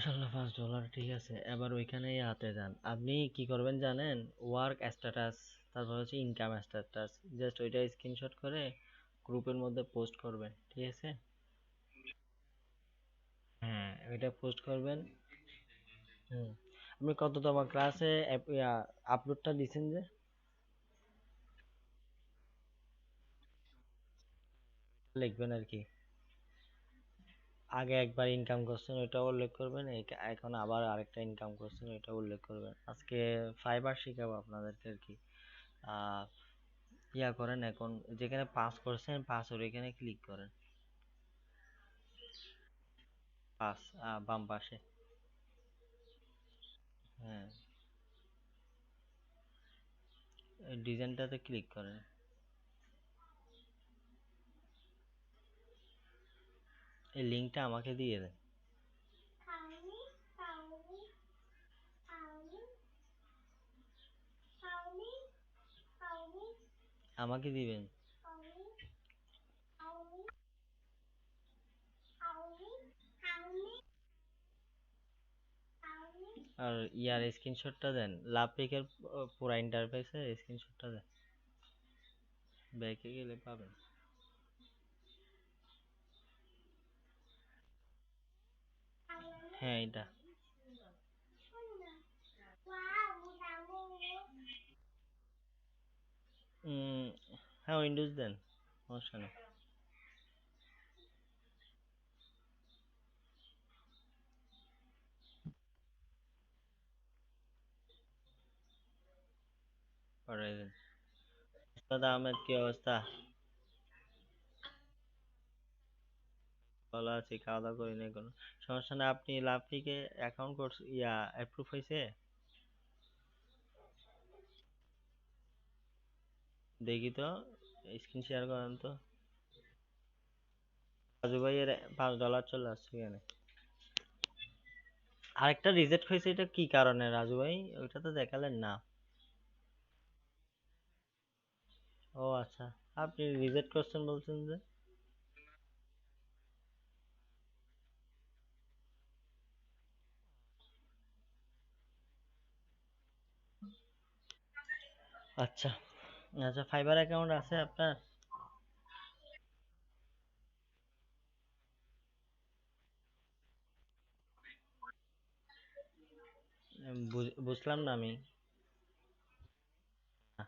মাশাআল্লাহ $5 ঠিক আছে। এবার ওইখানেই হাতে যান। আপনি কি করবেন জানেন? ওয়ার্ক স্ট্যাটাস, তারপর হচ্ছে ইনকাম স্ট্যাটাস, জাস্ট ওইটা স্ক্রিনশট করে গ্রুপের মধ্যে পোস্ট করবেন, ঠিক আছে? হ্যাঁ, ওইটা পোস্ট করবেন। হুম। আপনি কততম ক্লাসে আপলোডটা দিছেন যে? লিখবেন আর কি। আগে একবার ইনকাম করছেন ওইটা উল্লেখ করবেন, এখন আবার আরেকটা ইনকাম করছেন ওইটা উল্লেখ করবেন। আজকে ফাইবার শিখাবো আপনাদেরকে আর কি। আহ করেন এখন, যেখানে পাস করছেন পাসের এখানে ক্লিক করেন। পাস, বাম পাশে। হ্যাঁ, ডিজাইনটাতে ক্লিক করেন। এই লিঙ্কটা আমাকে দিয়ে দেন। আমাকে দিবেন। আর স্ক্রিনশটটা দেন, লাভপিকের পুরা ইন্টারফেসের স্ক্রিনশটটা দেন। ব্যাকে গেলে পাবেন। হ্যাঁ, এটা। উম, হ্যাঁ, উইন্ডোজ দেন, সমস্যা নেই। পাঠাই দেন। ওস্তাদ আহমেদ, কি অবস্থা? ভালো আছি, খাওয়া দাওয়া করি নাই কোনো। সমস্যা নেই, আপনি লাভপিকে অ্যাকাউন্ট করছে, অ্যাপ্রুভ হয়েছে? দেখি তো, স্ক্রিন শেয়ার করেন তো। রাজু ভাইয়ের $5 চলে আসছে এখানে। আরেকটা রিজেক্ট হয়েছে, এটা কি কারণে রাজু ভাই? ওইটা তো দেখালেন না। ও আচ্ছা, আপনি রিজেক্ট করছেন বলছেন যে? আচ্ছা আচ্ছা, ফাইবার অ্যাকাউন্ট আছে আপনার? বুঝলাম না আমি। আহ,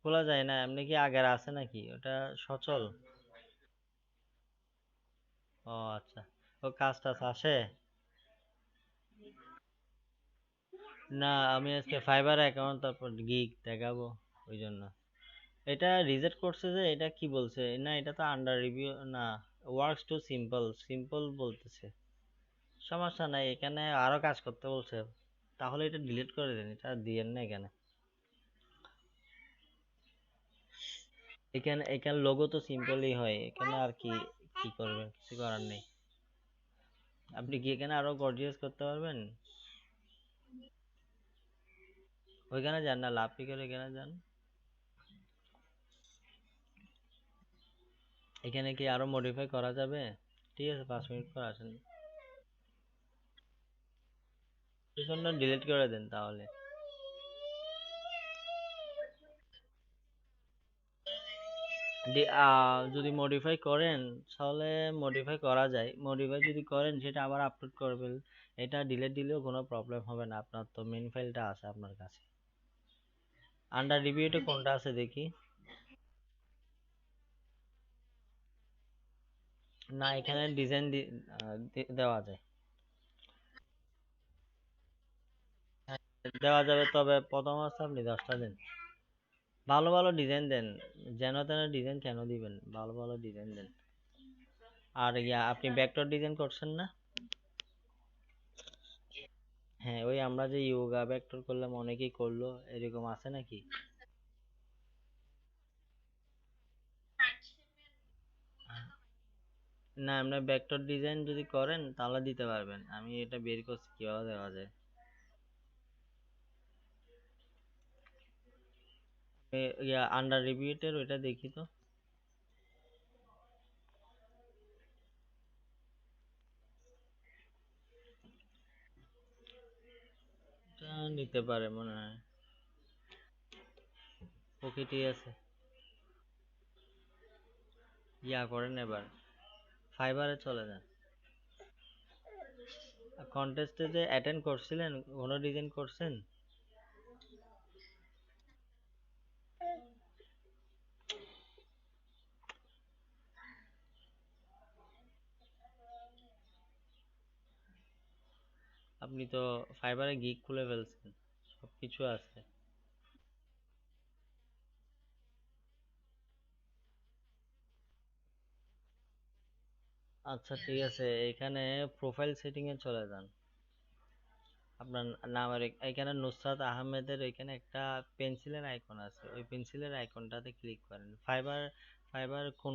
খোলা যায় না এমনি? কি আগের আছে নাকি ওটা সচল? ও আচ্ছা। ও, কাজ টাজ আসে? না, আমি আজকে ফাইবার অ্যাকাউন্ট তারপর গিগ দেখাবো, ওই জন্য। এটা রিজেক্ট করছে যে, এটা কি বলছে না, এটা তো আন্ডার রিভিউ না। ওয়ার্কস টু সিম্পল, সিম্পল বলতেছে। সমস্যা নাই, এখানে আরো কাজ করতে বলছে। তাহলে এটা ডিলিট করে দেন, এটা দিয়েন না এখানে। এখানে এখানে লোগো তো সিম্পলই হয়, এখানে আর কি কি করবেন, কিছু করার নেই। আপনি কি এখানে আরো গর্জিয়াস করতে পারবেন? ওইখানে যান না, লাভ পিকের এখানে যান। এখানে কি আরো মডিফাই করা যাবে? ঠিক আছে, 5 মিনিট পর আসেন। এই জন্য ডিলিট করে দেন তাহলে। যদি মডিফাই করেন তাহলে মডিফাই করা যায়, মডিফাই যদি করেন সেটা আবার আপলোড করবেন। এটা ডিলিট দিলেও কোনো প্রবলেম হবে না, আপনার তো মেন ফাইলটা আছে আপনার কাছে। আন্ডার রিভিউতে কোনটা আছে দেখি। না, এখানে ডিজাইন দেওয়া যায়। হ্যাঁ, দেওয়া যাবে, তবে প্রথম অবস্থা আপনি 10টা দেন। ভালো ভালো ডিজাইন দেন। যেন তেন ডিজাইন কেন দিবেন, ভালো ভালো ডিজাইন দেন। আর আপনি ভেক্টর ডিজাইন করছেন না? হ্যাঁ, ওই আমরা যে ইয়োগা ভেক্টর করলাম, অনেকেই করলো, এরকম আছে নাকি? না, আমরা ভেক্টর ডিজাইন যদি করেন তাহলে দিতে পারবেন, আমি এটা বের করছি কিভাবে দেওয়া যায়। আন্ডার রিভিউটের ওইটা দেখি তো। নিতে পারে মনে হয়। ওকে ঠিক আছে, ইয়া করেন এবার, ফাইবারে চলে যান। কন্টেস্টে যে অ্যাটেন্ড করছিলেন, কোনো ডিজাইন করছেন? আপনি তো ফাইবারে গিগ খুলে ফেলছেন, সবকিছু আছে। আচ্ছা ঠিক আছে, এখানে প্রোফাইল সেটিং এ চলে যান। আপনার নামের এখানে নুসরাত আহমেদের এখানে একটা পেন্সিলের আইকন আছে, ওই পেন্সিলের আইকনটাতে ক্লিক করেন। ফাইবার, ফাইবার কোন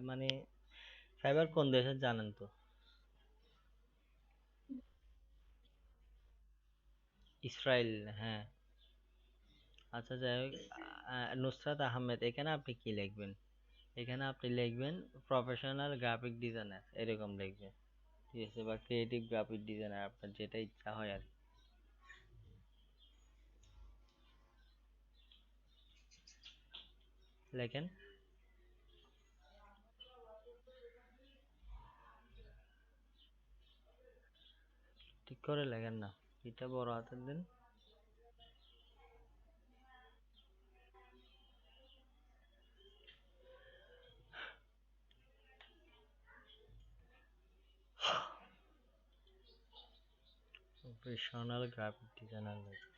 মানে ফাইবার কোন দেশের জানেন তো? ইসরায়েল, হ্যাঁ। আচ্ছা যাই হোক, নুসরাত আহমেদ, এখানে আপনি কি লিখবেন? এখানে আপনি লিখবেন প্রফেশনাল গ্রাফিক ডিজাইনার, এরকম লিখবেন। ঠিক আছে, বা ক্রিয়েটিভ গ্রাফিক ডিজাইনার, আপনার যেটা ইচ্ছা হয় আর কি। লেখেন, ঠিক করে লেখেন না, এটা বড় হাতের দিন। প্রফেশনাল গ্রাফিক ডিজাইনার লেখেন।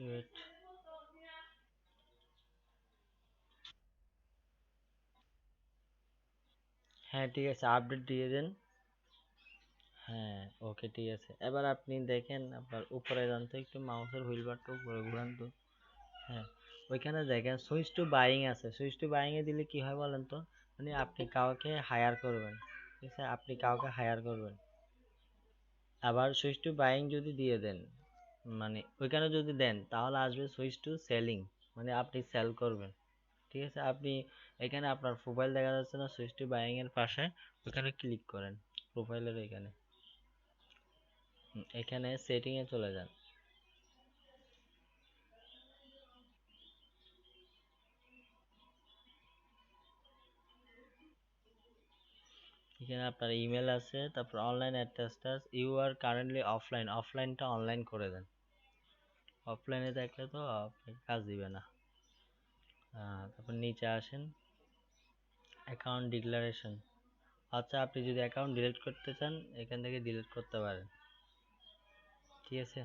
Wait, হ্যাঁ ঠিক আছে, আপডেট দিয়ে দেন। হ্যাঁ, ওকে ঠিক আছে, এবার আপনি দেখেন আপনার উপরে যান তো, একটু মাউসের হুইল বারটা উপরে ঘুরান তো। হ্যাঁ, ওইখানে দেখেন সুইচ টু বাইং আছে, সুইচ টু বাইং এ দিলে কি হয় বলেন তো? মানে আপনি কাউকে হায়ার করবেন, ঠিক আছে, আপনি কাউকে হায়ার করবেন। আবার সুইচ টু বাইং যদি দিয়ে দেন, মানে ওইখানে যদি দেন তাহলে আসবে সুইচ টু সেলিং, মানে আপনি সেল করবেন। ঠিক আছে, আপনি এখানে আপনার প্রোফাইল দেখা যাচ্ছে না, সুইচ টু বাইং এর পাশে, ওখানে ক্লিক করেন, প্রোফাইলের এখানে। এখানে সেটিং এ চলে যান। এখানে আপনার ইমেল আছে, তারপর online status, you are currently offline, অফলাইনটা অনলাইন করে দেন। অফলাইনে থাকলে তো আপনি কাজ দিবে না। তারপর নিচে আসেন, অ্যাকাউন্ট ডিক্লারেশন। আচ্ছা, আপনি যদি অ্যাকাউন্ট ডিলিট করতে চান, এখান থেকে ডিলিট করতে পারেন। ঠিক আছে,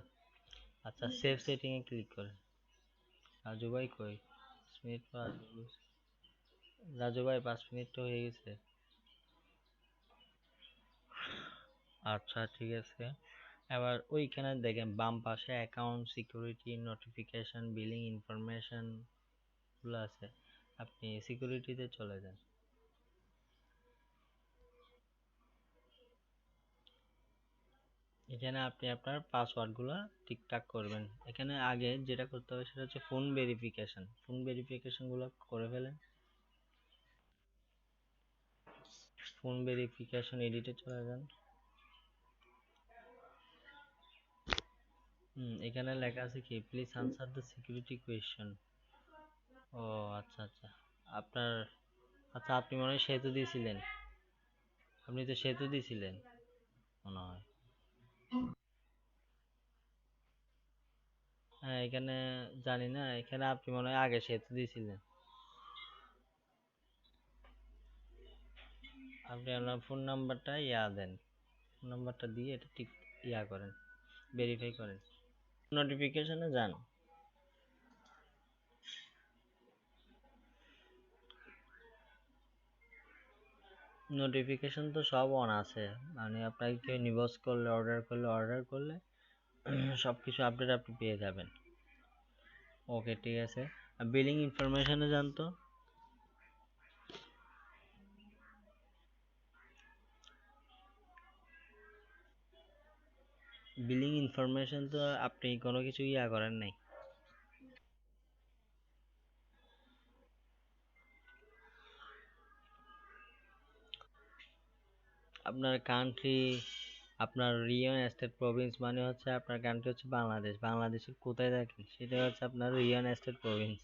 আচ্ছা সেভ সেটিং এ ক্লিক করেন। রাজু ভাই কই? 5 মিনিট পর আসবো। রাজু ভাই 5 মিনিট তো হয়ে গেছে। আচ্ছা ঠিক আছে, এবার ওইখানে দেখেন বাম পাশে account security, notification, billing information গুলো আছে, আপনি সিকিউরিটিতে চলে যান। এখানে আপনি আপনার পাসওয়ার্ড গুলো ঠিকঠাক করবেন। এখানে আগে যেটা করতে হবে সেটা হচ্ছে ফোন ভেরিফিকেশন, ফোন ভেরিফিকেশন গুলো করে ফেলেন। ফোন ভেরিফিকেশন এডিটে চলে যান। এখানে লেখা আছে কি, please answer the security question. ও আচ্ছা আচ্ছা, আপনার, আচ্ছা আপনি মনে হয় সেতু দিয়েছিলেন, আপনি তো সেতু দিয়েছিলেন মনে হয়। হ্যাঁ এখানে, জানি না, এখানে আপনি মনে হয় আগে সেতু দিয়েছিলেন। আপনি আপনার ফোন নাম্বারটা ইয়া দেন, ফোন নাম্বারটা দিয়ে এটা ঠিক ইয়া করেন, ভেরিফাই করেন। নোটিফিকেশনে যান। নোটিফিকেশন তো সব অন আছে, মানে আপনাকে কেউ নিবস করলে, অর্ডার করলে সবকিছু আপডেট আপনি পেয়ে যাবেন। ওকে ঠিক আছে, বিলিং ইনফরমেশনে যান তো। বিলিং ইনফরমেশন তো আপনি কোনো কিছু ইয়া করেন নাই। আপনার কান্ট্রি, আপনার রিয়ন স্টেট প্রভিন্স মানে হচ্ছে আপনার কান্ট্রি হচ্ছে বাংলাদেশ। বাংলাদেশের কোথায় থাকেন সেটা হচ্ছে আপনার রিয়ন স্টেট প্রভিন্স।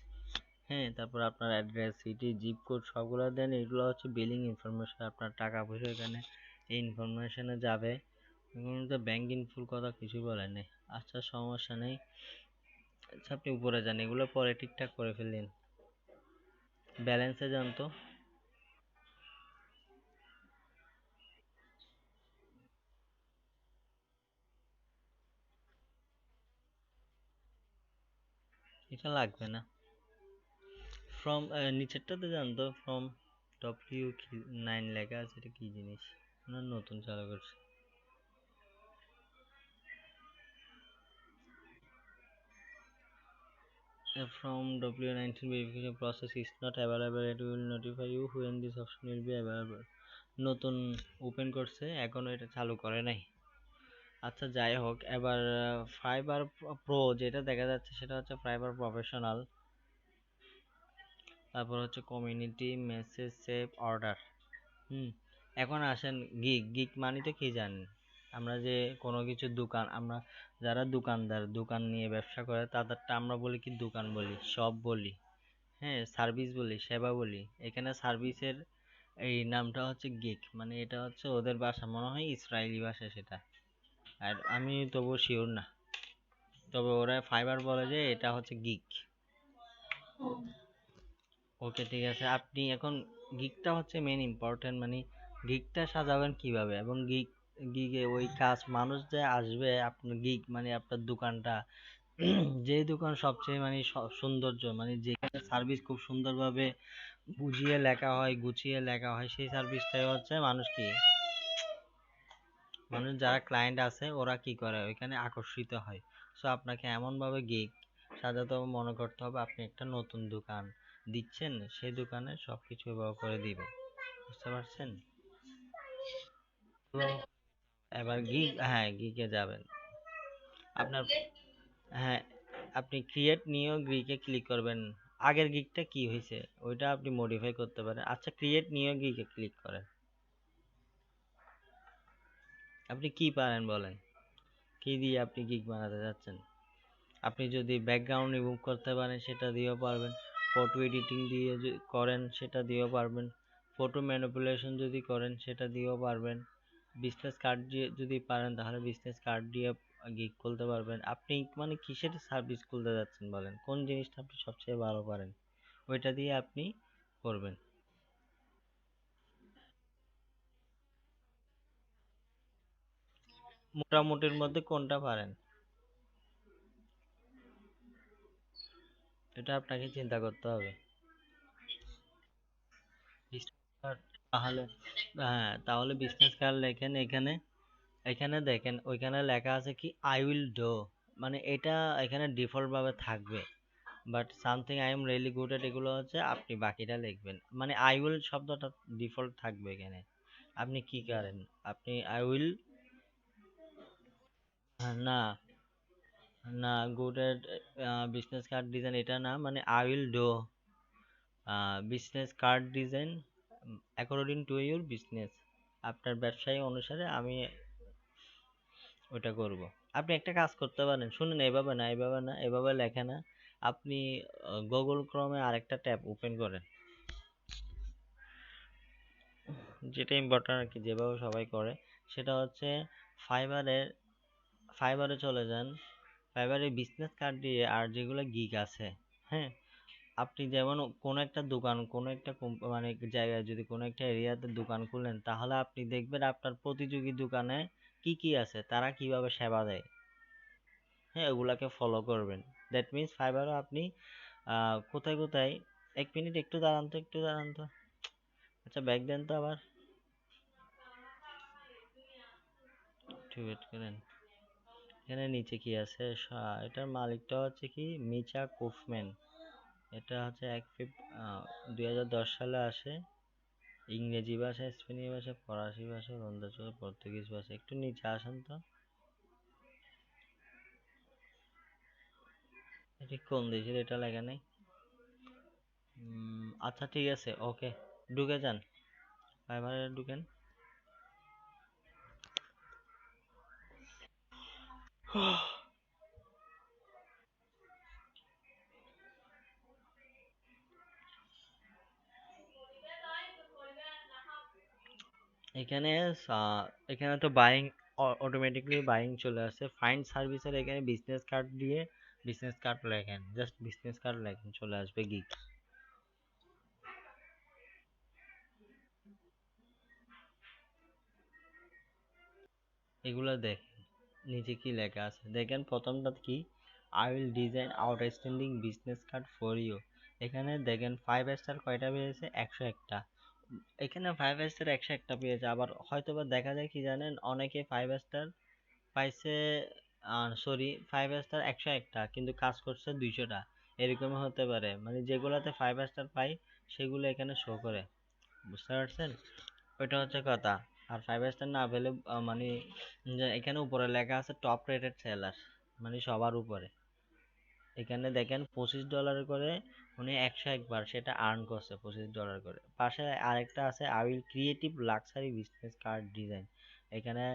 হ্যাঁ, তারপর আপনার অ্যাড্রেস, সিটি, জিপ কোড সবগুলো দেন। এগুলো হচ্ছে বিলিং ইনফরমেশন। আপনার টাকা পয়সা এখানে এই ইনফরমেশনে যাবে। এগুলো তো ব্যাংক ইনফোর কথা কিছু বলেন নাই। আচ্ছা, সমস্যা নেই। আচ্ছা, আপনি উপরে যান, এগুলো পরে ঠিকঠাক করে ফেললেন। ব্যালেন্সে যান তো। এটা লাগবে না। ফ্রম নিচেরটাতে যান তো। ফ্রম W9 লেখা আছে, এটা কি জিনিস? না, নতুন চালু করছে। From W19 verification process is not available, it will notify you when this option will be available. নতুন ওপেন করছে, এখনো এটা চালু করে নাই। আচ্ছা, যাই হোক, এবার ফাইবার প্রো যেটা দেখা যাচ্ছে সেটা হচ্ছে ফাইবার প্রফেশনাল। তারপর হচ্ছে কমিউনিটি মেসেজ সেভ অর্ডার। হুম। এখন আসেন গিগ। গিগ মানে তো কি জানেন? আমরা যে কোনো কিছু দোকান, আমরা যারা দোকানদার, দোকান নিয়ে ব্যবসা করে তাদেরটা আমরা বলি কি? দোকান বলি, শপ বলি। হ্যাঁ, সার্ভিস বলি, সেবা বলি। এখানে সার্ভিসের এই নামটা হচ্ছে গিগ, মানে এটা হচ্ছে ওদের ভাষা, মনে হয় ইসরায়েলি ভাষা সেটা। আর আমি তবু শিওর না, তবে ওরা ফাইবার বলে যে এটা হচ্ছে গিগ। ওকে, ঠিক আছে। আপনি এখন গিগটা হচ্ছে মেন ইম্পর্টেন্ট, মানে গিগটা সাজাবেন কিভাবে, এবং গিগে ওই কাজ মানুষ যে আসবে আপনার গিগ মানে আপনার দোকানটা যে দোকান সবচেয়ে মানে সৌন্দর্য, মানে যেখানে সার্ভিস খুব সুন্দরভাবে বুঝিয়ে লেখা হয়, গুছিয়ে লেখা হয়, সেই সার্ভিসটাই হচ্ছে মানুষ কি, মানুষ যারা ক্লায়েন্ট আছে ওরা কি করে ওইখানে আকর্ষিত হয়। সো আপনাকে এমনভাবে গিগ সাজাতে হবে, মনে করতে হবে আপনি একটা নতুন দোকান দিচ্ছেন, সেই দোকানে সবকিছু ব্যবহার করে দিবেন। বুঝতে পারছেন? এবার গিগ, হ্যাঁ, গিগে যাবেন আপনার। হ্যাঁ, আপনি ক্রিয়েট নিউ গিগে ক্লিক করবেন। আগের গিগটা কি হয়েছে ওইটা আপনি মডিফাই করতে পারেন। আচ্ছা, ক্রিয়েট নিউ গিগে ক্লিক করেন। আপনি কি পারেন বলেন? কি দিয়ে আপনি গিগ বানাতে যাচ্ছেন? আপনি যদি ব্যাকগ্রাউন্ড রিমুভ করতে পারেন সেটা দিয়েও পারবেন। ফটো এডিটিং দিয়ে করেন সেটা দিয়েও পারবেন। ফটো ম্যানিপুলেশন যদি করেন সেটা দিয়েও পারবেন। বিজনেস কার্ড দিয়ে যদি পারেন তাহলে বিজনেস কার্ড দিয়ে গিগ খুলতে পারবেন। আপনি মানে কিসের সার্ভিস খুলতে যাচ্ছেন বলেন? কোন জিনিসটা আপনি সবচেয়ে ভালো পারেন? ওইটা দিয়ে আপনি করবেন। মোটামুটির মধ্যে কোনটা পারেন এটা আপনাকে চিন্তা করতে হবে। বিজনেস কার্ড, তাহলে হ্যাঁ, তাহলে বিজনেস কার্ড লেখেন এখানে। এখানে দেখেন ওইখানে লেখা আছে কি আই উইল ডু, মানে এটা এখানে ডিফল্ট ভাবে থাকবে। But something I am really good at, এগুলো হচ্ছে আপনি বাকিটা লিখবেন। মানে আই উইল শব্দটা ডিফল্ট থাকবে এখানে। আপনি কি করেন? আপনি আই উইল, না, না, good at business card design এটা না, মানে I will do business card design according to your business. আপনার ব্যবসায়ী অনুসারে আমি ওটা করব। আপনি একটা কাজ করতে পারেন, শুনুন, এভাবে না, এভাবে না, এভাবে লেখে না। আপনি গুগল ক্রমে আরেকটা ট্যাব ওপেন করেন, যেটা ইম্পর্টেন্ট আর কি, যেভাবে সবাই করে। সেটা হচ্ছে ফাইবারের, ফাইবারে চলে যান। ফাইবারে বিজনেস কার্ড দিয়ে আর যেগুলো গিগ আছে, হ্যাঁ, আপনি যেমন কোনো একটা দোকান, কোনো একটা মানে জায়গায় যদি কোনো একটা এরিয়াতে দোকান খুলেন, তাহলে আপনি দেখবেন আপনার প্রতিযোগী দোকানে কি কি আছে, তারা কিভাবে সেবা দেয়। হ্যাঁ, ওগুলাকে ফলো করবেন। দ্যাট মিনস ফাইবারও আপনি কোথায় কোথায়, এক মিনিট একটু দাঁড়ান তো, একটু দাঁড়ান তো। আচ্ছা, ব্যাক দেন তো আবার, একটু ওয়েট করেন। এখানে নিচে কি আছে? এটার মালিকটা হচ্ছে কি মিচা কুফম্যান। এটা হচ্ছে 2010 সালে আসে। ইংরেজি ভাষা, স্পেনীয় ভাষা, ফরাসি ভাষা, রোমাঞ্চ, পর্তুগিজ ভাষা। একটু নিচে আসেন তো। এটা কোন দেশের, এটা লেখা নেই। আচ্ছা ঠিক আছে, ওকে, ঢুকে যান, ফাইবারে ঢুকেন। এখানে এখানে তো বাইং, অটোমেটিকলি বাইং চলে আসছে। ফাইন্ড সার্ভিসের এখানে বিজনেস কার্ড দিয়ে বিজনেস কার্ড লেখেন, জাস্ট বিজনেস কার্ড লেখেন, চলে আসবে গিগ। এগুলো দেখেন নিচে কি লেখা আছে, দেখেন প্রথমটা কি, I will design outstanding business card for you. এখানে দেখেন 5 স্টার কয়টা পেয়েছে, 101টা। এখানে 5 স্টার 101টা পেয়েছে, আবার হয়তোবা দেখা যায় কি জানেন, অনেকে 5 স্টার পাইছে, সরি, 5 স্টার 101টা কিন্তু কাজ করছে 200টা, এরকম হতে পারে। মানে যেগুলাতে 5 স্টার পাই সেগুলো এখানে শো করে, বুঝতে পারছেন? ওইটা হচ্ছে কথা। আর 5 স্টার না পেলে মানে যে এখানে উপরে লেখা আছে টপ রেটেড সেলার, মানে সবার উপরে। এখানে দেখেন $25 করে উনি 101বার সেটা আর্ন করছে, $25 করে। পাশে আরেকটা আছে I will creative luxury business card design. এখানে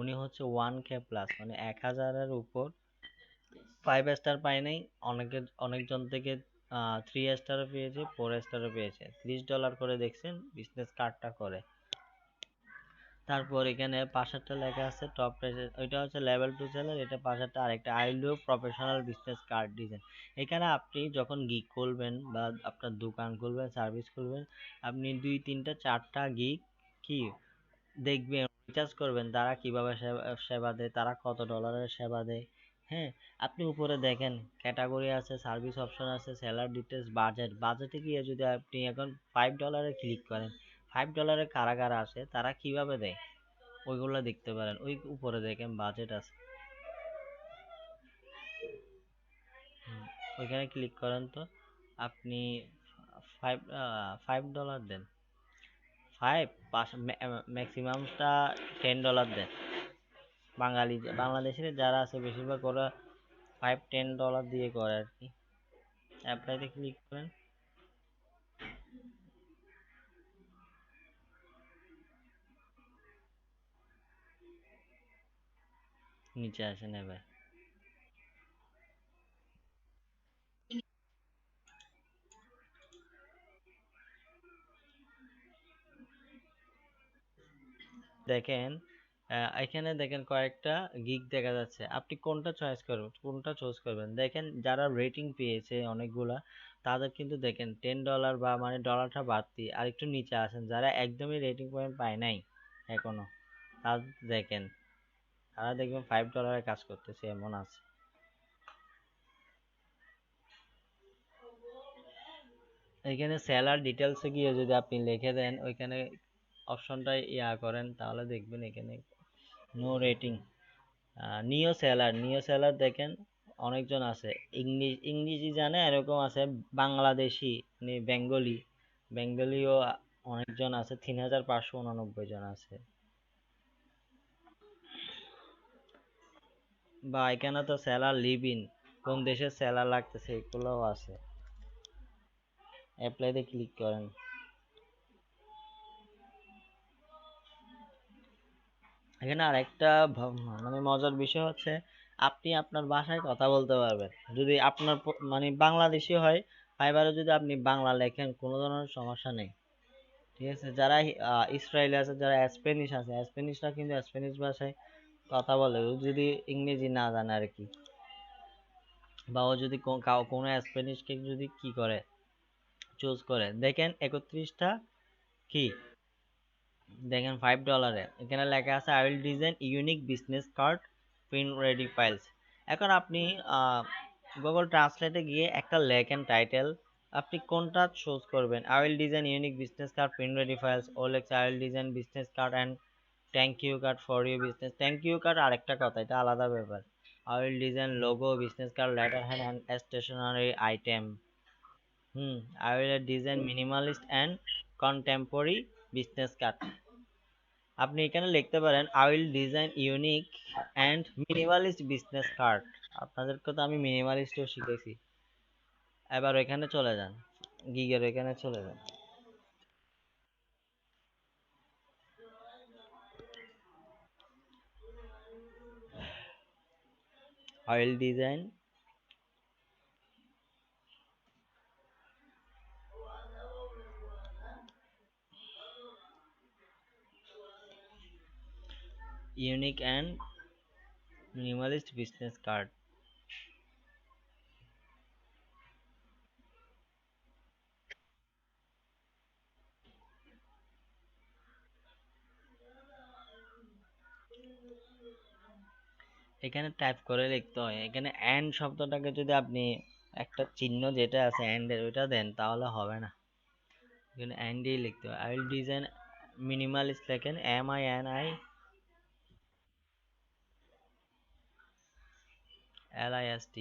উনি হচ্ছে 1K প্লাস, মানে 1000-এর উপর 5 স্টার পায় নাই। অনেকজন থেকে 3 স্টারও পেয়েছে, 4 স্টারও পেয়েছে। $30 করে দেখছেন বিজনেস কার্ডটা করে। তারপর এখানে পাশেরটা লেখা আছে টপ প্রাইস, ওইটা হচ্ছে লেভেল 2 সেলার। এটা পাশেরটা আরেকটা I will do professional business card design. এখানে আপনি যখন গিগ খুলবেন বা আপনার দোকান খুলবেন, সার্ভিস খুলবেন, আপনি 2 3 4টা গিগ কি দেখবেন, রিচার্জ করবেন তারা কিভাবে সেবা দেয়, তারা কত ডলারের সেবা দেয়। হ্যাঁ, আপনি উপরে দেখেন ক্যাটাগরি আছে, সার্ভিস অপশন আছে, সেলার ডিটেলস, বাজেট। বাজেটে গিয়ে যদি আপনি এখন $5 ক্লিক করেন, $5 কারা কারা আছে, তারা কিভাবে দেয়, ওইগুলো দেখতে পারেন। ওই উপরে দেখেন বাজেট আছে, ওইখানে ক্লিক করেন তো। আপনি ফাইভ $5 দেন, ফাইভ, ম্যাক্সিমামটা $10 দেন। বাংলাদেশের যারা আছে বেশিরভাগ ওরা $5 10 দিয়ে করে আর কি। অ্যাপ্লাইতে ক্লিক করেন, নিচে আসেন এবার। দেখেন এখানে দেখেন কয়েকটা গিগ দেখা যাচ্ছে, আপনি কোনটা চয়েস করবেন, কোনটা চুজ করবেন। দেখেন যারা রেটিং পেয়েছে অনেকগুলা, তাদের কিন্তু দেখেন $10 বা মানে ডলারটা বাড়তি। আর একটু নিচে আসেন যারা একদমই রেটিং পয়েন্ট পায় নাই এখনো, তাদের দেখেন তারা দেখবেন $5 কাজ করতেছে এমন আছে। এখানে সেলার ডিটেলসে গিয়ে যদি আপনি লিখে দেন ওইখানে অপশনটাই করেন, তাহলে দেখবেন এখানে নো রেটিং। নিও সেলার দেখেন অনেকজন আছে, ইংরেজি জানে এরকম আছে, বাংলাদেশি মানে বেঙ্গলিও অনেকজন আছে, 3589 জন আছে। বা এখানে তো সেলার লিভ ইন, কোন দেশের সেলার লাগতেছে এগুলোও আছে। অ্যাপ্লাইতে ক্লিক করেন। এখানে আরেকটা মানে মজার বিষয় হচ্ছে আপনি আপনার ভাষায় কথা বলতে পারবেন, যদি আপনার মানে বাংলাদেশি হয়, ফাইবারে যদি আপনি বাংলা লেখেন কোনো ধরনের সমস্যা নেই। ঠিক আছে, যারা ইসরায়েলে আছে, যারা স্প্যানিশ আছে, স্প্যানিশরা কিন্তু স্প্যানিশ ভাষায় কথা বলে, ও যদি ইংরেজি না জানে আর কি, বা ও যদি কোনো স্প্যানিশকে যদি কি করে চুজ করে, দেখেন 31টা কি, দেখেন $5 এখানে লেখা আছে I will design unique business card print ready files. এখন আপনি গুগল ট্রান্সলেটে গিয়ে একটা লেখেন টাইটেল, আপনি কোনটা চুজ করবেন, I will design unique business card print ready files, ও লেখছে I will design business card and thank you card for your business. Thank you card আরেকটা কথা, এটা আলাদা ব্যাপার। I will design logo business card letterhead and stationery item. I will design minimalist and contemporary business card. আপনি এখানে লিখতে পারেন I will design unique and minimalist business card. আপনাদেরকে তো আমি মিনিমালিস্টও শিখেছি। এবার ওইখানে চলে যান, গিগের ওইখানে চলে যান। Oil design, unique and minimalist business card. এখানে টাইপ করে লিখতে হয়। এখানে অ্যান্ড শব্দটাকে যদি আপনি একটা চিহ্ন যেটা আছে অ্যান্ড এর ওইটা দেন তাহলে হবে না, এখানে অ্যান্ডই লিখতে হয়। আই উইল ডিজাইন মিনিমালিস্ট লেখেন MINIMALIST,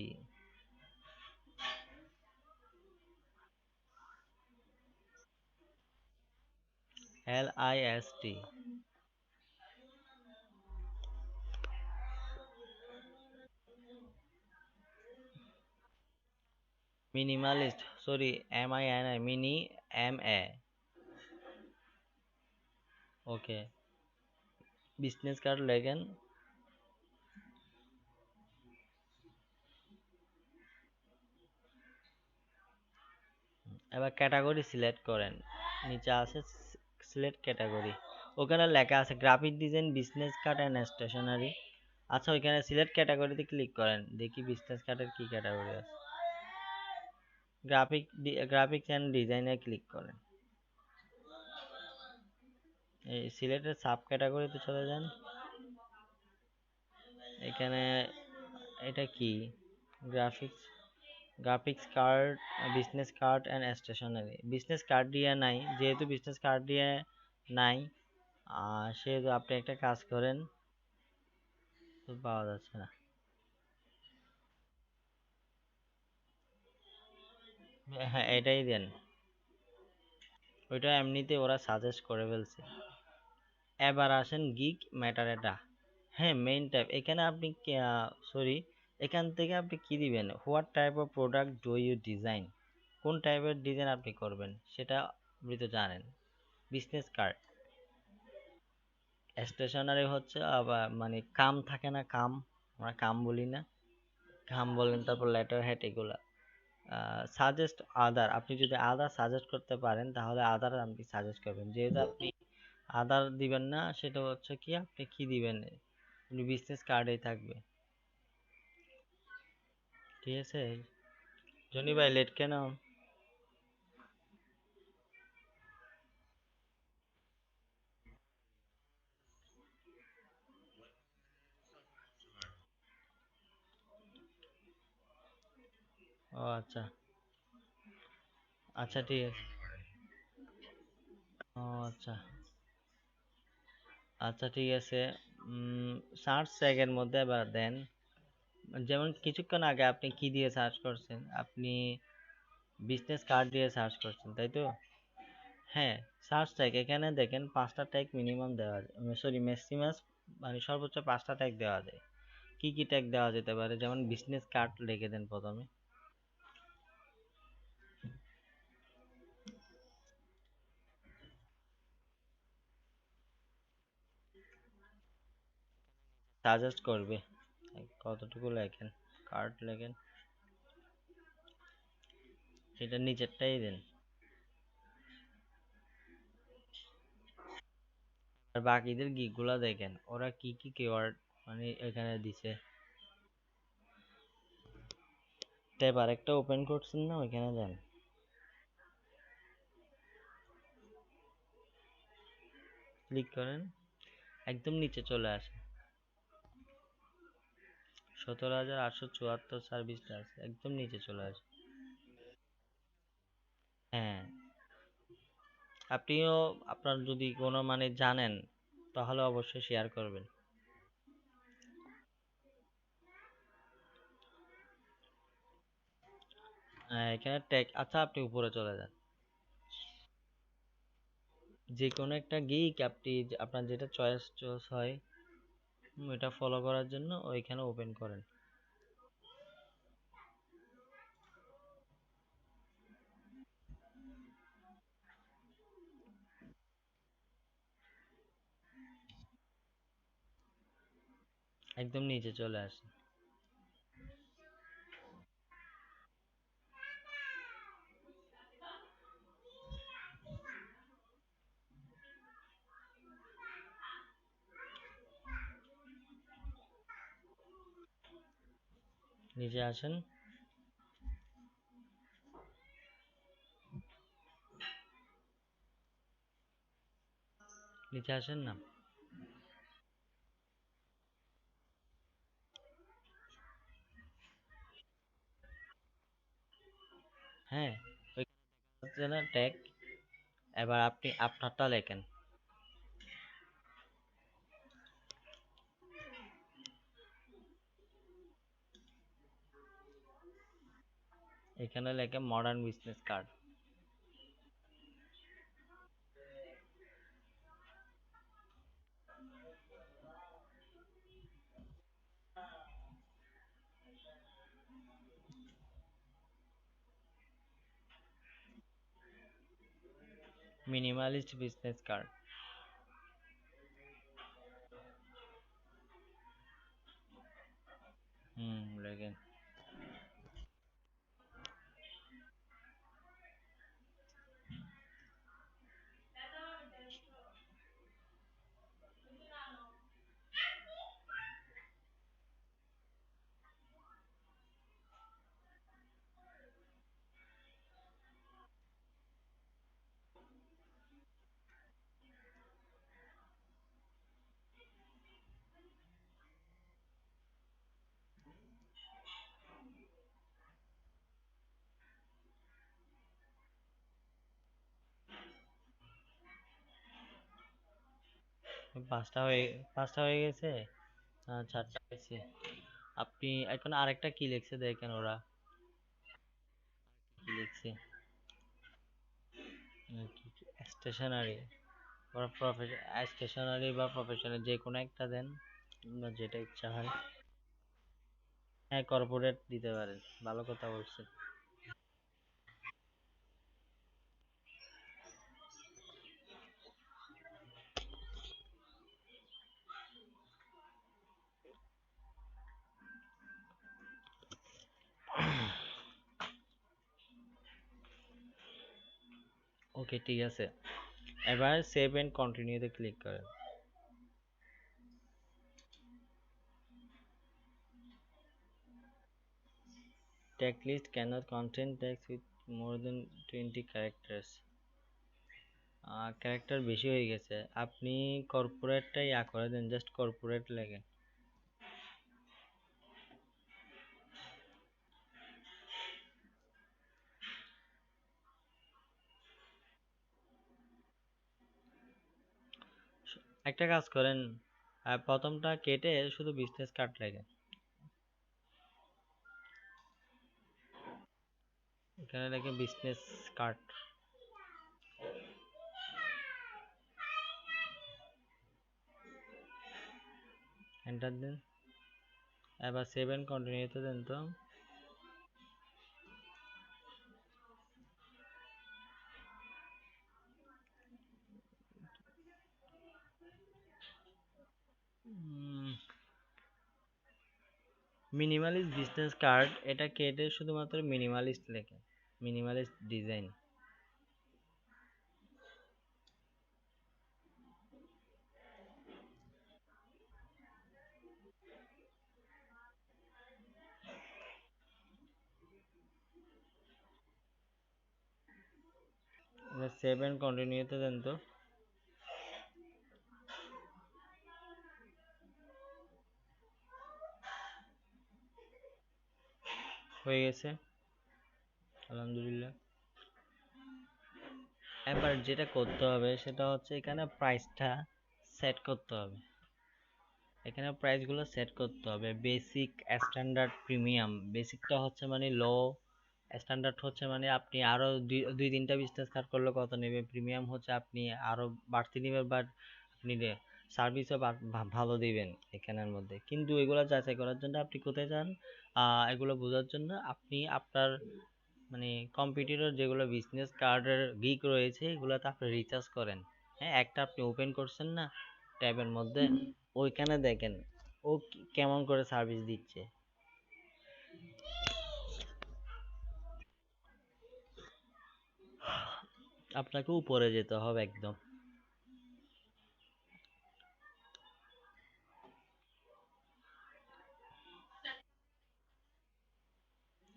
LIST, minimalist, sorry mini MA, ওকে। বিজনেস কার্ড লেখেন, এবার ক্যাটাগরি সিলেক্ট করেন, নিচে আছে সিলেক্ট ক্যাটাগরি, ওখানে লেখা আছে graphic design business card and stationery. আচ্ছা ওইখানে সিলেক্ট ক্যাটাগরিতে ক্লিক করেন, দেখি বিজনেস কার্ডের কি ক্যাটাগরি আছে। গ্রাফিক্স অ্যান্ড ডিজাইনে ক্লিক করেন, এই সিলেক্টের সাব ক্যাটাগরিতে চলে যান। এখানে এটা কি, graphics, graphics card, business card and stationery. Business card দিয়ে নাই, যেহেতু বিজনেস কার্ড দিয়ে নাই সেহেতু আপনি একটা কাজ করেন, পাওয়া যাচ্ছে না। হ্যাঁ এটাই দেন, ওইটা এমনিতে ওরা সাজেস্ট করে ফেলছে। এবার আসেন গিগ ম্যাটারেটা, হ্যাঁ মেইন টাইপ। এখানে আপনি সরি, এখান থেকে আপনি কি দিবেন, what type of product do you design, কোন টাইপের ডিজাইন আপনি করবেন সেটা আপনি তো জানেন। বিজনেস কার্ড, স্টেশনারি হচ্ছে আবার মানে কাম থাকে না, কাম, আমরা কাম বলি না, কাম বলেন, তারপর লেটার হেড এগুলা। সাজেস্ট আদার, আপনি যদি আদার সাজেস্ট করতে পারেন তাহলে আদার আপনি সাজেস্ট করবেন, যেহেতু আপনি আদার দিবেন না সেটা হচ্ছে কি আপনি কি দিবেন, বিজনেস কার্ডেই থাকবে। ঠিক আছে, জনি ভাই লেট কেন? ও আচ্ছা, আচ্ছা ঠিক আছে। ও আচ্ছা, আচ্ছা ঠিক আছে। সার্চ ট্যাগের মধ্যে এবার দেন, যেমন কিছুক্ষণ আগে আপনি কি দিয়ে সার্চ করছেন, আপনি বিজনেস কার্ড দিয়ে সার্চ করছেন তাই তো? হ্যাঁ, সার্চ ট্যাগ এখানে দেখেন 5টা ট্যাগ মিনিমাম দেওয়া যায়, সরি ম্যাক্সিমাম, মানে সর্বোচ্চ 5টা ট্যাগ দেওয়া যায়। কি কি ট্যাগ দেওয়া যেতে পারে, যেমন বিজনেস কার্ড লিখে দেন প্রথমে। সাজেস্ট করবে কতটুকু লেখেন, কার্ড লেখেন, সেটা নিচেরটাই দেন। আর বাকিদের গিগ গুলা দেখেন ওরা কি কি কিওয়ার্ড মানে এখানে দিছে। ট্যাব আরেকটা ওপেন করছেন না, ওইখানে যান, ক্লিক করেন, একদম নিচে চলে আসে, 17,874 সার্ভিসটা আছে, একদম নিচে চলে আসে। হ্যাঁ, আপনিও আপনার যদি কোনো মানে জানেন তাহলে অবশ্যই শেয়ার করবেন। এখানে ট্যাগ, আচ্ছা আপনি উপরে চলে যান, যে কোনো একটা গিগ আপনি আপনার যেটা চয়েস চয়েস হয় এটা ফলো করার জন্য ওইখানে ওপেন করেন। একদম নিচে চলে আসেন। নিচে আসেন। নিচে আসেন না। হ্যাঁ, ওই হচ্ছে না ট্যাগ। এবার আপনি আপনারটা লেখেন। এখানে লেখেন modern business card. Minimalist business card. হুম, লেখেন। পাঁচটা হয়ে পাঁচটা হয়ে গেছে। চারটা হয়েছে। আপনি এখন আরেকটা কি লিখছে দেখেন ওরা। কি লিখছে? স্টেশনারি বা স্টেশনারি বা প্রফেশনাল যে কোনো একটা দেন, বা যেটা ইচ্ছা হয়। হ্যাঁ, কর্পোরেট দিতে পারেন। ভালো কথা বলছেন। ওকে, ঠিক আছে। এবার সেভ এন্ড কন্টিনিউতে ক্লিক করেন। Text list cannot contain text with more than 20 characters. Character বেশি হয়ে গেছে। আপনি কর্পোরেটটা ইয়া করে দেন, জাস্ট কর্পোরেট লেখেন। একটা কাজ করেন, প্রথমটা কেটে শুধু বিজনেস কার্ড লেখেন। এখানে লেখে বিজনেস কার্ড। এন্টার দেন। এবার সেভ এন্ড কন্টিনিউতে দেন তো। মিনিমালিস্ট বিজনেস কার্ড, এটা কেটে শুধুমাত্র মিনিমালিস্ট লেখেন। Minimalist design. 7 কন্টিনিউতে দেন তো। হয়ে গেছে, আলহামদুলিল্লাহ। এবার যেটা করতে হবে সেটা হচ্ছে এখানে প্রাইসটা সেট করতে হবে। এখানে প্রাইসগুলো সেট করতে হবে বেসিক, স্ট্যান্ডার্ড, প্রিমিয়াম। বেসিকটা হচ্ছে মানে লো, স্ট্যান্ডার্ড হচ্ছে মানে আপনি আরো দুই তিনটা বিজনেস কার্ড করলে কত নেবে, প্রিমিয়াম হচ্ছে আপনি আরো বাড়তি নেবেন, বাট আপনি সার্ভিসও ভালো দিবেন এখানের মধ্যে। কিন্তু এগুলো যাচাই করার জন্য আপনি কোথায় যান? এগুলো বোঝার জন্য আপনি আপনার মানে কম্পিউটারের যেগুলো বিজনেস কার্ডের গিক রয়েছে এগুলোতে আপনি রিচার্জ করেন। হ্যাঁ, একটা আপনি ওপেন করছেন না ট্যাবের মধ্যে, ওইখানে দেখেন ও কেমন করে সার্ভিস দিচ্ছে। আপনাকে উপরে যেতে হবে একদম।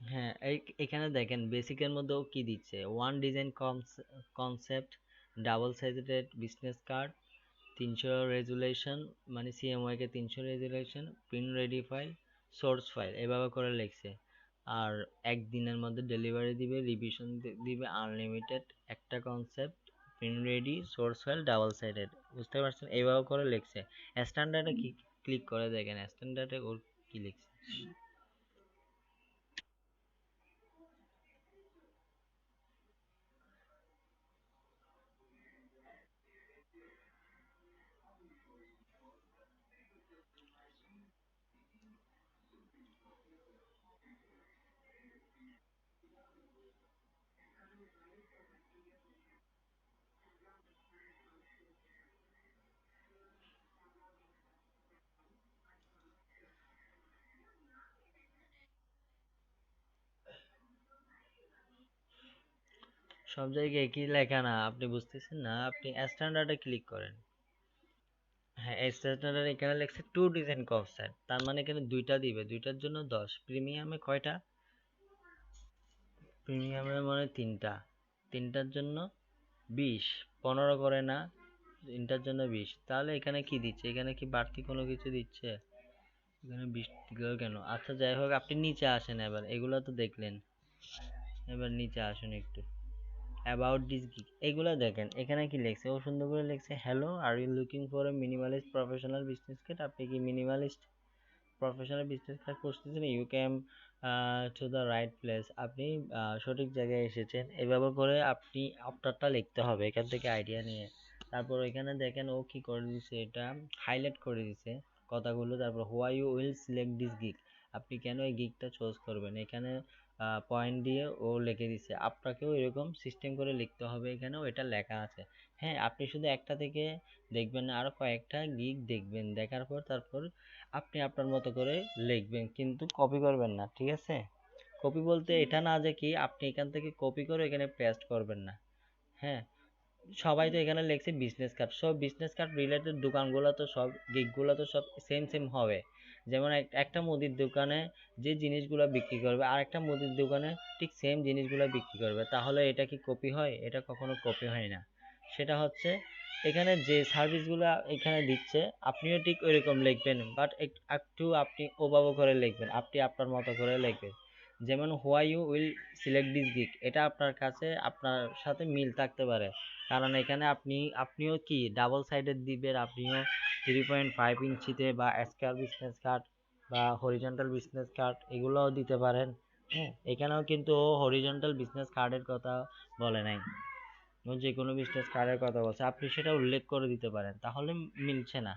হ্যাঁ, এখানে দেখেন বেসিকের মধ্যে ও কি দিচ্ছে, one design concept, double sized business card, 300 resolution, মানে CMYK 300 resolution, print ready file, source file, এভাবে করে লিখছে। আর একদিনের মধ্যে ডেলিভারি দিবে, রিভিশন দিবে আনলিমিটেড, একটা concept, print ready, source file, double sided. বুঝতে পারছেন, এইভাবে করে লিখছে। স্ট্যান্ডার্ডে কি ক্লিক করে দেখেন, স্ট্যান্ডার্ডে ওর কি লিখছে। সব জায়গায় একই লেখা না, আপনি বুঝতেছেন না, আপনি স্ট্যান্ডার্ডে ক্লিক করেন। হ্যাঁ, স্ট্যান্ডার্ডে এখানে লেখছে টু ডিজাইন কনসেপ্ট, তার মানে এখানে দুইটা দিবে, দুইটার জন্য 10, প্রিমিয়ামে কয়টা, প্রিমিয়ামের মানে তিনটা, তিনটার জন্য 20, 15 করে না, তিনটার জন্য 20, তাহলে এখানে কি দিচ্ছে, এখানে কি বাড়তি কোনো কিছু দিচ্ছে, এখানে 20 দিল কেন। আচ্ছা যাই হোক, আপনি নিচে আসেন, এবার এগুলো তো দেখলেন, এবার নিচে আসুন একটু, অ্যাবাউট দিস গিগ এগুলো দেখেন, এখানে কি লিখছে, ও সুন্দর করে লিখছে, hello are you looking for a minimalist professional business kit, আপনি কি মিনিমালিস্ট প্রফেশনাল বিজনেস কার্ড খুঁজতেছেন, you came to the right place, আপনি সঠিক জায়গায় এসেছেন। এভাবে করে আপনি আপনারটা লিখতে হবে এখান থেকে আইডিয়া নিয়ে। তারপর এখানে দেখেন ও কি করে দিছে, এটা হাইলাইট করে দিছে কথাগুলো। তারপর why you will select this gig, আপনি কেন এই গিগটা চুজ করবেন, এখানে পয়েন্ট দিয়ে ও লিখে দিছে। আপনাকেও এরকম সিস্টেম করে লিখতে হবে, এখানেও এটা লেখা আছে। হ্যাঁ, আপনি শুধু একটা থেকে দেখবেন না, আরো কয়েকটা গিগ দেখবেন, দেখার পর তারপর আপনি আপনার মতো করে লিখবেন, কিন্তু কপি করবেন না, ঠিক আছে। কপি বলতে এটা না যে কি আপনি এখান থেকে কপি করে এখানে পেস্ট করবেন না। হ্যাঁ, সবাই তো এখানে লিখছে বিজনেস কার্ড, সব বিজনেস কার্ড রিলেটেড দোকানগুলো তো সব গিগগুলো তো সব সেম সেম হবে। যেমন একটা মুদির দোকানে যে জিনিসগুলো বিক্রি করবে আর একটা মুদির দোকানে ঠিক সেম জিনিসগুলো বিক্রি করবে, তাহলে এটা কি কপি হয়, এটা কখনো কপি হয় না। সেটা হচ্ছে এখানে যে সার্ভিসগুলো এখানে দিচ্ছে আপনিও ঠিক ওইরকম লিখবেন, বাট একটু আপনি ওভাবে করে লিখবেন, আপনি আপনার মতো করে লিখবেন। যেমন why you will select this gig, এটা আপনার কাছে আপনার সাথে মিল থাকতে পারে, কারণ এখানে আপনিও কি ডাবল সাইডেড দিবেন, আপনিও 3.5 ইঞ্চিতে বা স্কয়ার বিজনেস কার্ড বা হরিজন্টাল বিজনেস কার্ড এগুলোও দিতে পারেন। হ্যাঁ, এখানেও কিন্তু হরিজন্টাল বিজনেস কার্ডের কথা বলে নাই, ও যে কোনো বিজনেস কার্ডের কথা বলছে, আপনি সেটা উল্লেখ করে দিতে পারেন, তাহলে মিলছে না।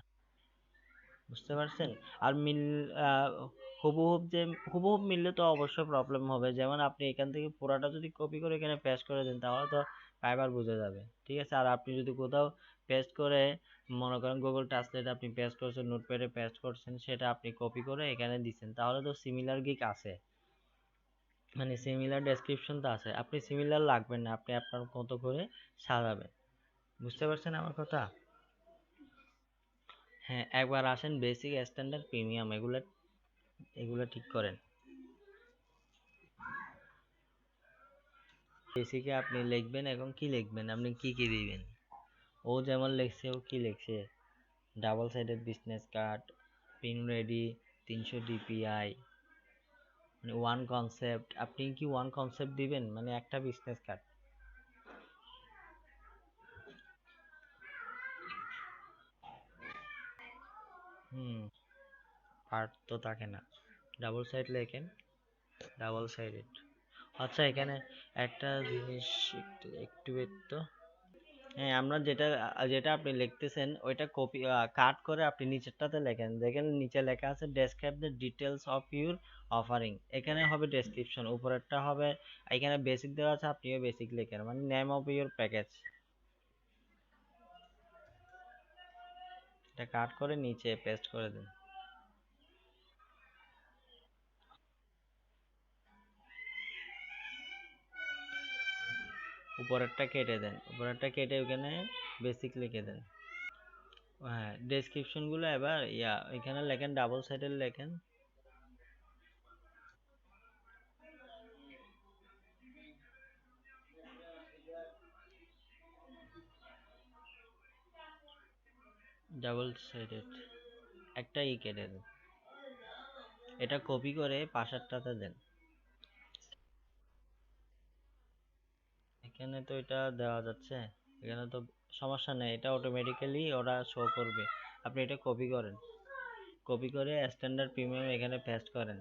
বুঝতে পারছেন। আর আহ, হুবহুব যে হুবহুব মিললে তো অবশ্যই প্রবলেম হবে, যেমন আপনি এখান থেকে পুরাটা যদি কপি করে এখানে পেস্ট করে দেন তাহলে তো ফাইবার বুঝে যাবে, ঠিক আছে। আর আপনি যদি কোথাও পেস্ট করে, মনে করেন গুগল ট্রান্সলেট আপনি পেস্ট করছেন, নোটপ্যাডে পেস্ট করছেন, সেটা আপনি কপি করে এখানে দিচ্ছেন, তাহলে তো সিমিলার গিক আছে, মানে সিমিলার ডেসক্রিপশন তো আছে, আপনি সিমিলার লাগবেন না, আপনি আপনার মতো করে সাজাবেন। বুঝতে পারছেন আমার কথা। হ্যাঁ, একবার আসেন বেসিক, স্ট্যান্ডার্ড, প্রিমিয়াম এগুলো এগুলো ঠিক করেন। বেসিকে আপনি লিখবেন, এখন কি লিখবেন, আপনি কি কি দিবেন। ও যেমন লিখছে, ও কি লিখছে, double sided business card, pin ready, 300 DPI, মানে ওয়ান কনসেপ্ট, আপনি কি ওয়ান কনসেপ্ট দিবেন, মানে একটা বিজনেস কার্ড। হুম, পার্ট তো থাকে না, ডাবল সাইড লেখেন, ডাবল সাইডেড। আচ্ছা, এখানে একটা জিনিস, একটু একটু তো, হ্যাঁ, আমরা যেটা যেটা আপনি লিখতেছেন ওইটা কপি কাট করে আপনি নিচেরটাতে লেখেন, দেখেন নিচে লেখা আছে describe the details of your offering, এখানে হবে ডেসক্রিপশন, উপরেরটা হবে, এখানে বেসিক দেওয়া আছে, আপনিও বেসিক লেখেন, মানে নেম অফ ইউর প্যাকেজ, এটা কাট করে নিচে পেস্ট করে দিন। উপরেরটা কেটে দেন, উপরেরটা কেটে ওখানে বেসিক লিখে দেন। হ্যাঁ, ডেসক্রিপশন গুলো এবার এখানে লেখেন, ডাবল সাইডের লেখেন। ডাবল সাইডেড একটা কেটে দেন, এটা কপি করে পাশেরটাতে দেন। এখানে তো এটা দেওয়া যাচ্ছে, এখানে তো সমস্যা নেই, এটা অটোমেটিক্যালি ওরা শো করবে। আপনি এটা কপি করেন, কপি করে স্ট্যান্ডার্ড প্রিমিয়াম এখানে পেস্ট করেন,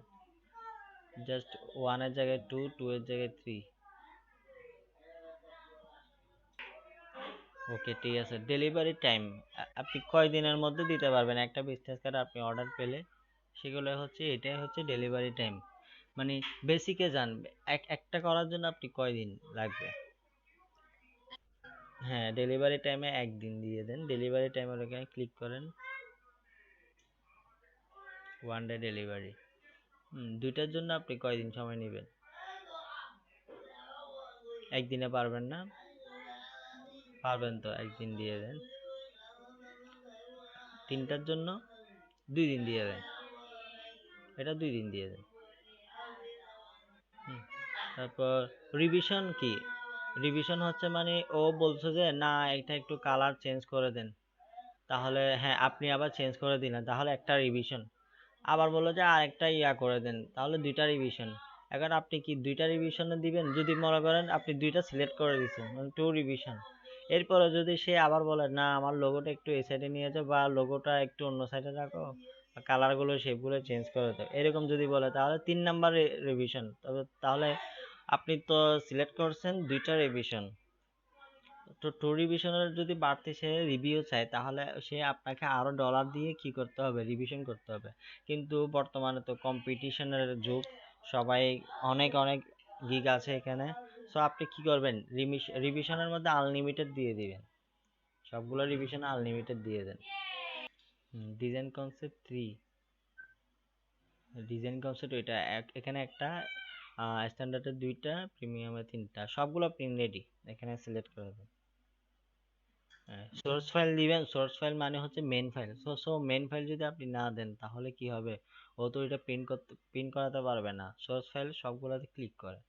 জাস্ট ওয়ানের জায়গায় টু, টু এর জায়গায় থ্রি। ওকে, ঠিক আছে। ডেলিভারি টাইম আপনি কয় দিনের মধ্যে দিতে পারবেন একটা বিজনেস কার্ড আপনি অর্ডার পেলে, সেগুলো হচ্ছে, এটাই হচ্ছে ডেলিভারি টাইম। মানে বেসিকে যান, একটা করার জন্য আপনি কয়দিন লাগবে? হ্যাঁ, ডেলিভারি টাইমে একদিন দিয়ে দেন, ডেলিভারি টাইমের ওখানে ক্লিক করেন, ওয়ান ডে ডেলিভারি। দুইটার জন্য আপনি কয়দিন সময় নেবেন? একদিনে পারবেন না? পারবেন তো, একদিন দিয়ে দেন। তিনটার জন্য 2 দিন দিয়ে দেন, এটা 2 দিন দিয়ে দেন। তারপর রিভিশন কি? রিভিশন হচ্ছে মানে ও বলছে যে না এটা একটু কালার চেঞ্জ করে দেন, তাহলে হ্যাঁ আপনি আবার চেঞ্জ করে দিলেন, তাহলে একটা রিভিশন। আবার বললো যে আরেকটা করে দেন, তাহলে দুইটা রিভিশন। এখন আপনি কি দুইটা রিভিশনে দিবেন? যদি মনে করেন আপনি দুইটা সিলেক্ট করে দিচ্ছেন, মানে টু রিভিশন, এরপরে যদি সে আবার বলে না আমার লোগোটা একটু এই সাইডে নিয়ে যাও, বা লোগোটা একটু অন্য সাইডে রাখো, কালারগুলো শেপগুলো চেঞ্জ করে দাও, এরকম যদি বলে, তাহলে 3 নাম্বার রিভিশন। তবে তাহলে আপনি তো সিলেক্ট করছেন দুইটা রিভিশন, তো টু রিভিশনের যদি বাড়তি সে রিভিউ চায়, তাহলে সে আপনাকে আরো ডলার দিয়ে কি করতে হবে? রিভিশন করতে হবে। কিন্তু বর্তমানে তো কম্পিটিশনের যুগ, সবাই অনেক অনেক গিগ আছে এখানে। সো আপনি কি করবেন? রিভিশনের মধ্যে আনলিমিটেড দিয়ে দিবেন, সবগুলো রিভিশন আনলিমিটেড দিয়ে দেন। ডিজাইন কনসেপ্ট 3, ডিজাইন কনসেপ্ট ওইটা এখানে একটা, স্ট্যান্ডার্ডে 2টা, প্রিমিয়ামে 3টা, সবগুলো প্রিন্ট রেডি, এখানে সিলেক্ট করে দেন। সোর্স ফাইল দিবেন, সোর্স ফাইল মানে হচ্ছে main file. So main file যদি আপনি না দেন তাহলে কি হবে? ও তো এটা প্রিন্ট করাতে পারবে না। সোর্স ফাইল সবগুলোতে ক্লিক করে।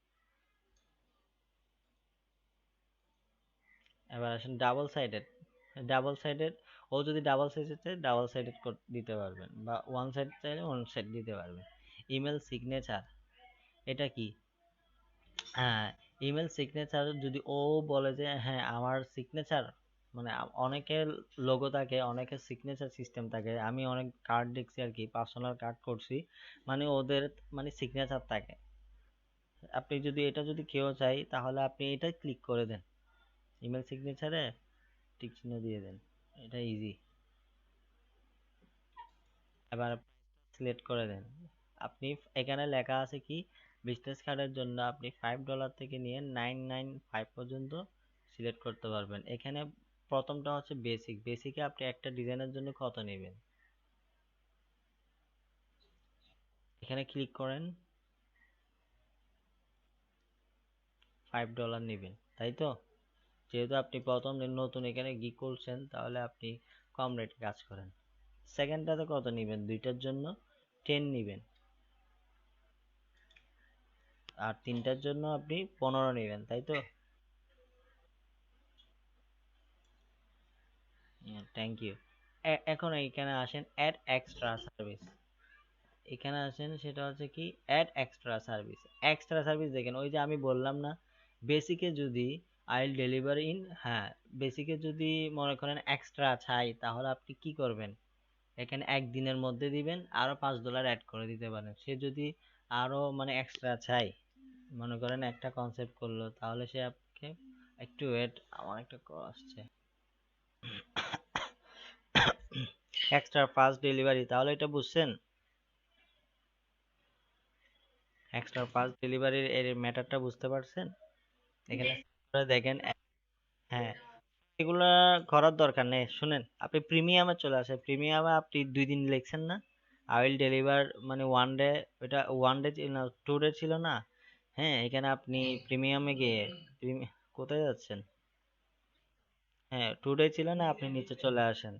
এবার আসেন ডাবল সাইডেড। ডাবল সাইডেড, ও যদি ডাবল সাইডেড চায় ডাবল সাইডেড দিতে পারবেন, বা ওয়ান সাইড চাইলে ওয়ান সাইড দিতে পারবেন। ইমেল সিগনেচার, এটা কি? হ্যাঁ, ইমেল সিগনেচার যদি ও বলে যে হ্যাঁ আমার সিগনেচার, মানে অনেকের লোগো থাকে, অনেকের সিগনেচার সিস্টেম থাকে, আমি অনেক কার্ড দেখছি আর কি, পার্সোনাল কার্ড করছি, মানে ওদের মানে সিগনেচার থাকে। আপনি যদি এটা যদি কেউ চাই তাহলে আপনি এটা ক্লিক করে দেন, ইমেল সিগনেচারে টিক চিহ্ন দিয়ে দেন, এটা ইজি। এবার সিলেক্ট করে দেন। আপনি এখানে লেখা আছে কি, বিজনেস কার্ডের জন্য আপনি $5 থেকে নিয়ে 995 পর্যন্ত সিলেক্ট করতে পারবেন। এখানে প্রথমটা হচ্ছে বেসিক, বেসিকে আপনি একটা ডিজাইনের জন্য কত নেবেন, এখানে ক্লিক করেন, $5 নেবেন, তাই তো? যেহেতু আপনি প্রথম নতুন এখানে গিগ করছেন, তাহলে আপনি কম রেটে কাজ করেন। সেকেন্ডটাতে কত নেবেন? দুইটার জন্য 10 নেবেন, আর তিনটার জন্য আপনি 15 নেবেন, তাই তো? Thank you. এখন এইখানে আসেন, অ্যাড এক্সট্রা সার্ভিস। এখানে আসেন, সেটা হচ্ছে কি, add extra service. Extra service দেখেন, ওই যে আমি বললাম না, বেসিকে যদি আইল ডেলিভারি ইন, হ্যাঁ, বেসিকে যদি মনে করেন এক্সট্রা চাই, তাহলে আপনি কি করবেন? এখানে একদিনের মধ্যে দিবেন, আরো $5 অ্যাড করে দিতে পারেন। সে যদি আরো মানে এক্সট্রা চাই, মনে করেন একটা কনসেপ্ট করলো, তাহলে সে আপনাকে, একটু ওয়েট, আমার একটা কল আসছে, এক্সট্রা ফাস্ট ডেলিভারি, তাহলে এটা বুঝছেন? এক্সট্রা ফাস্ট ডেলিভারির এর ম্যাটারটা বুঝতে পারছেন? এখানে দেখেন, হ্যাঁ, এগুলা করার দরকার নেই। শুনেন, আপনি প্রিমিয়ামে চলে আসে, প্রিমিয়ামে আপনি 2 দিন লিখছেন না, আই উইল ডেলিভার, মানে ওয়ান ডে, এটা ওয়ান ডে না 2 ডে ছিল না? হ্যাঁ, এখানে আপনি প্রিমিয়ামে গিয়ে, কোথায় যাচ্ছেন? হ্যাঁ, টুডে ছিল না, আপনি নিচে চলে আসেন।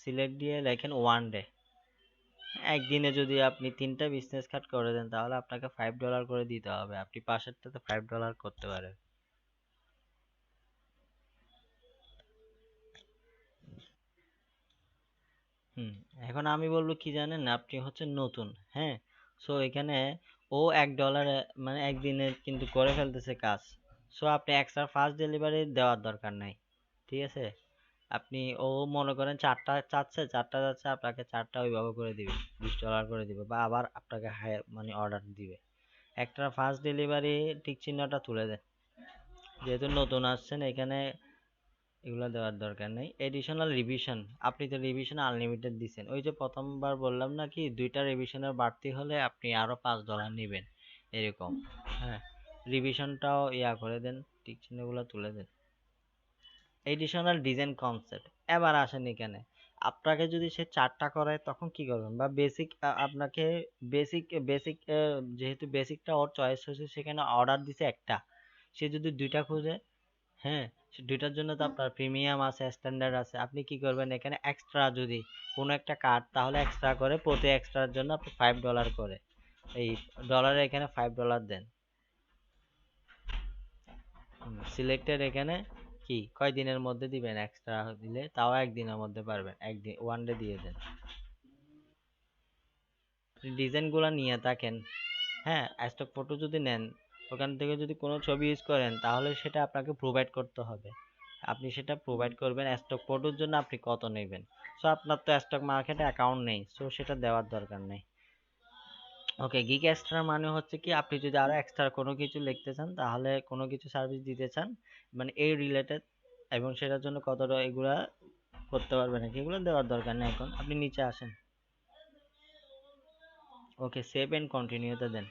সিলেক্ট দিয়ে লেখেন ওয়ান ডে। একদিনে যদি আপনি 3টা বিজনেস কার্ড করে দেন তাহলে আপনাকে $5 করে দিতে হবে। আপনি পাশেরটাতে $5 করতে পারেন। হুম, এখন আমি বলবো কি জানেন, আপনি হচ্ছেন নতুন, হ্যাঁ, সো এখানে ও $1 মানে একদিনে কিন্তু করে ফেলতেছে কাজ। সো আপনি এক্সট্রা ফাস্ট ডেলিভারি দেওয়ার দরকার নাই, ঠিক আছে? আপনি ও মনে করেন 4টা চাচ্ছে, 4টা যাচ্ছে, আপনাকে 4টা ওইভাবে করে দিবে, $20 করে দিবে, বা আবার আপনাকে হাই মানে অর্ডার দিবে। একটা ফাস্ট ডেলিভারি টিক চিহ্নটা তুলে দেন, যেহেতু নতুন আসছেন এখানে এগুলো দেওয়ার দরকার নেই। এডিশনাল রিভিশন, আপনি তো রিভিশন আনলিমিটেড দিচ্ছেন, ওই যে প্রথমবার বললাম না কি 2টা রিভিশনের বাড়তি হলে আপনি আরো $5 নেবেন, এরকম। হ্যাঁ, রিভিশনটাও ইয়া করে দেন, টিক চিহ্নগুলো তুলে দেন। এডিশনাল ডিজাইন কনসেপ্ট, এবার আসেন এখানে, আপনাকে যদি সে 4টা করায় তখন কি করবেন, বা বেসিক আপনাকে বেসিক বেসিক যেহেতু বেসিকটা ওর চয়েস হয়েছে সেখানে অর্ডার দিছে একটা, সে যদি 2টা খুঁজে, হ্যাঁ, সে 2টার জন্য তো আপনার প্রিমিয়াম আছে, স্ট্যান্ডার্ড আছে, আপনি কি করবেন এখানে এক্সট্রা যদি কোনো একটা কার্ড, তাহলে এক্সট্রা করে প্রতি এক্সট্রার জন্য আপনি $5 করে, এই ডলারে এখানে $5 দেন। সিলেক্টেড এখানে কি কয় দিনের মধ্যে দিবেন, এক্সট্রা দিলে তাও একদিনের মধ্যে পারবেন, একদিন ওয়ান ডে দিয়ে দেন। ডিজাইন গুলা নিয়ে থাকেন, হ্যাঁ, স্টক ফটো যদি নেন, ওখান থেকে যদি কোনো ছবি ইউজ করেন তাহলে সেটা আপনাকে প্রোভাইড করতে হবে, আপনি সেটা প্রোভাইড করবেন। স্টক ফটোর জন্য আপনি কত নেবেন, সো আপনার তো স্টক মার্কেটে অ্যাকাউন্ট নেই, সো সেটা দেওয়ার দরকার নেই। ওকে, গিগ এক্সট্রা মানে হচ্ছে কি আপনি যদি আরো এক্সট্রা কোনো কিছু লিখতে চান, তাহলে কোনো কিছু সার্ভিস দিতে চান, মানে এই রিলেটেড, এবং সেটার জন্য কতটা এগুলা করতে পারবেন নাকি, এগুলো দেওয়ার দরকার নেই। এখন আপনি নিচে আসেন, ওকে, সেভ এন্ড কন্টিনিউতে দেন।